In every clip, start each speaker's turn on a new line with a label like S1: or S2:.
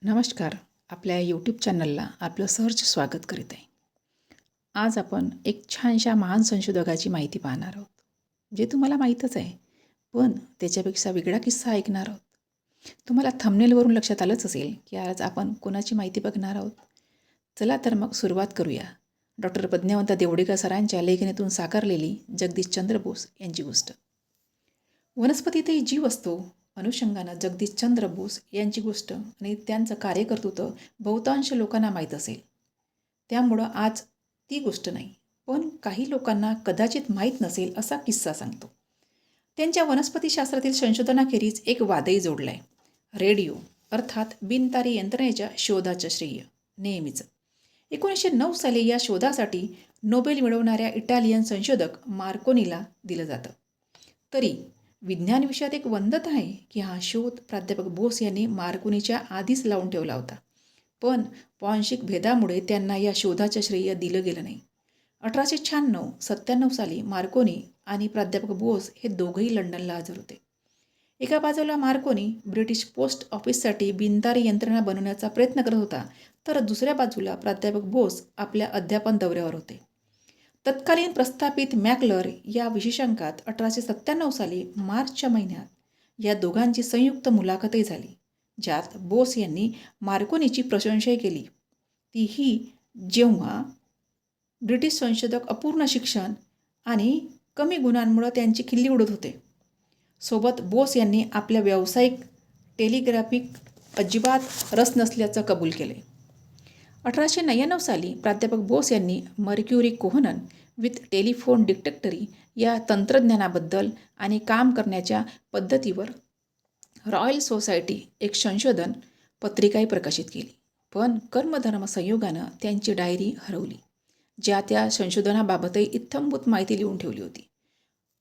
S1: नमस्कार. आपल्या यूट्यूब चॅनलला आपलं सहर्ष स्वागत करीत आहे. आज आपण एक छानशा महान संशोधकाची माहिती पाहणार आहोत, जे तुम्हाला माहीतच आहे, पण त्याच्यापेक्षा वेगळा किस्सा ऐकणार आहोत. तुम्हाला थंबनेलवरून लक्षात आलंच असेल की आज आपण कोणाची माहिती बघणार आहोत. चला तर मग सुरुवात करूया. डॉक्टर प्रज्ञावंत देवडेकर सरांच्या लेखणीतून साकारलेली जगदीशचंद्र बोस यांची गोष्ट. वनस्पतीतही जीव असतो अनुषंगानं जगदीशचंद्र बोस यांची गोष्ट आणि त्यांचं कार्यकर्तृत्व बहुतांश लोकांना माहीत असेल. त्यामुळं आज ती गोष्ट नाही, पण काही लोकांना कदाचित माहीत नसेल असा किस्सा सांगतो. त्यांच्या वनस्पतीशास्त्रातील संशोधनाखेरीज एक वादही जोडलं आहे. रेडिओ अर्थात बिनतारी यंत्रणेच्या शोधाचं श्रेय नेहमीचं 1909 साली या शोधासाठी नोबेल मिळवणाऱ्या इटालियन संशोधक मार्कोनीला दिलं जातं. तरी विज्ञान विषयात एक वंदत आहे की हा शोध प्राध्यापक बोस यांनी मार्कोनीच्या आधीच लावून ठेवला होता, पण वांशिक भेदामुळे त्यांना या शोधाचं श्रेय दिलं गेलं नाही. 1896-97 साली मार्कोनी आणि प्राध्यापक बोस हे दोघंही लंडनला हजर होते. एका बाजूला मार्कोनी ब्रिटिश पोस्ट ऑफिससाठी बिनतारी यंत्रणा बनवण्याचा प्रयत्न करत होता, तर दुसऱ्या बाजूला प्राध्यापक बोस आपल्या अध्यापन दौऱ्यावर होते. तत्कालीन प्रस्थापित मॅकलर या विशेषांकात 1897 साली मार्चच्या महिन्यात या दोघांची संयुक्त मुलाखतही झाली, ज्यात बोस यांनी मार्कोनीची प्रशंसाही केली. तीही जेव्हा ब्रिटिश संशोधक अपूर्ण शिक्षण आणि कमी गुणांमुळे त्यांची खिल्ली उडत होते. सोबत बोस यांनी आपल्या व्यावसायिक टेलिग्राफिक अजिबात रस नसल्याचं कबूल केले. 1899 साली प्राध्यापक बोस यांनी मर्क्युरी कोहनन विथ टेलिफोन डिटेक्टरी या तंत्रज्ञानाबद्दल आणि काम करण्याच्या पद्धतीवर रॉयल सोसायटी एक संशोधन पत्रिकाही प्रकाशित केली. पण कर्मधर्म संयोगानं त्यांची डायरी हरवली, ज्या त्या संशोधनाबाबतही इत्थंभूत माहिती लिहून ठेवली होती.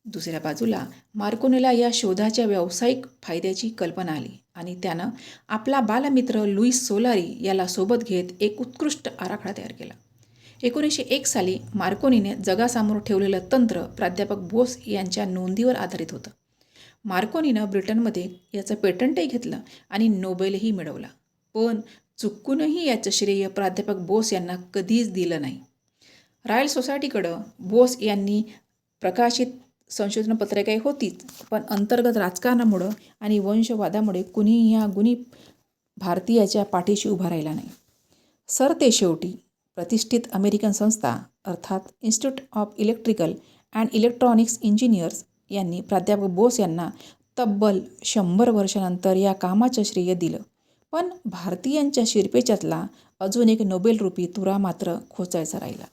S1: दुसऱ्या बाजूला मार्कोनीला या शोधाच्या व्यावसायिक फायद्याची कल्पना आली आणि त्यानं आपला बालमित्र लुईस सोलारी याला सोबत घेत एक उत्कृष्ट आराखडा तयार केला. 1901 साली मार्कोनीने जगासमोर ठेवलेलं तंत्र प्राध्यापक बोस यांच्या नोंदीवर आधारित होतं. मार्कोनीनं ब्रिटनमध्ये याचं पेटंटही घेतलं आणि नोबेलही मिळवला, पण चुकूनही याचं श्रेय प्राध्यापक बोस यांना कधीच दिलं नाही. रॉयल सोसायटीकडं बोस यांनी प्रकाशित संशोधन पत्रिकाही होतीच, पण अंतर्गत राजकारणामुळं आणि वंशवादामुळे कुणीही ह्या गुणी भारतीयाच्या पाठीशी उभा राहिला नाही. सरतेशेवटी प्रतिष्ठित अमेरिकन संस्था अर्थात institute of electrical and electronics engineers यांनी प्राध्यापक बोस यांना तब्बल 100 वर्षानंतर या कामाचं श्रेय दिलं. पण भारतीयांच्या शिरपेच्यातला अजून एक नोबेलरूपी तुरा मात्र खोचायचा राहिला.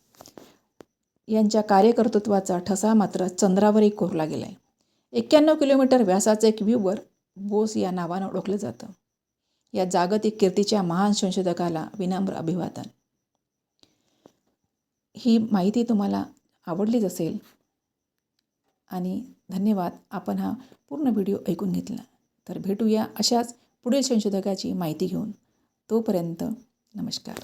S1: यांच्या कार्यकर्तृत्वाचा ठसा मात्र चंद्रावरही कोरला गेला आहे. 91 किलोमीटर व्यासाचं एक व्ह्यूवर बोस या नावानं ओळखलं जातं. या जागतिक कीर्तीच्या महान संशोधकाला विनम्र अभिवादन. ही माहिती तुम्हाला आवडलीच असेल आणि धन्यवाद. आपण हा पूर्ण व्हिडिओ ऐकून घेतला. तर भेटूया अशाच पुढील संशोधकाची माहिती घेऊन. तोपर्यंत नमस्कार.